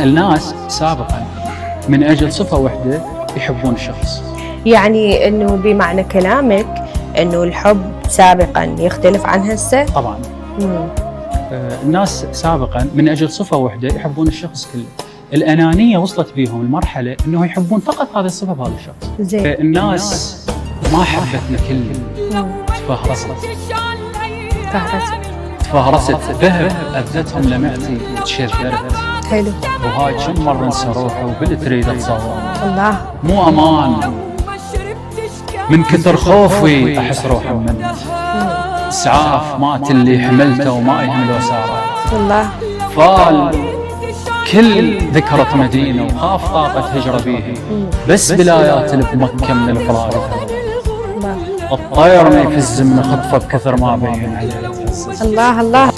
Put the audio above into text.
الناس سابقا من أجل صفة واحدة يحبون الشخص. يعني انه بمعنى كلامك انه الحب سابقا يختلف عن هسه؟ طبعا. الناس سابقا من أجل صفة واحدة يحبون الشخص كله. الأنانية وصلت بيهم المرحلة أنه يحبون فقط هذه الصفة بهذا الشخص. زين. الناس ما حبتنا كلنا، تفهرست ذهب أبدتهم لمعتي تشذرت. حلو. وهاي كم مرة انسى روحي وبل تريد اتصور. الله. مو امان من كثر خوفي احس روحي منت. اسعاف مات اللي حملته وما يهم لو سارت. الله. فال كل ذكرت مدينة وخاف طاقة هجرة بيه، بس بلايات اللي بمكة من الفرائض. الطير ما يفز من خطفه بكثر ما بين عليه. الله الله.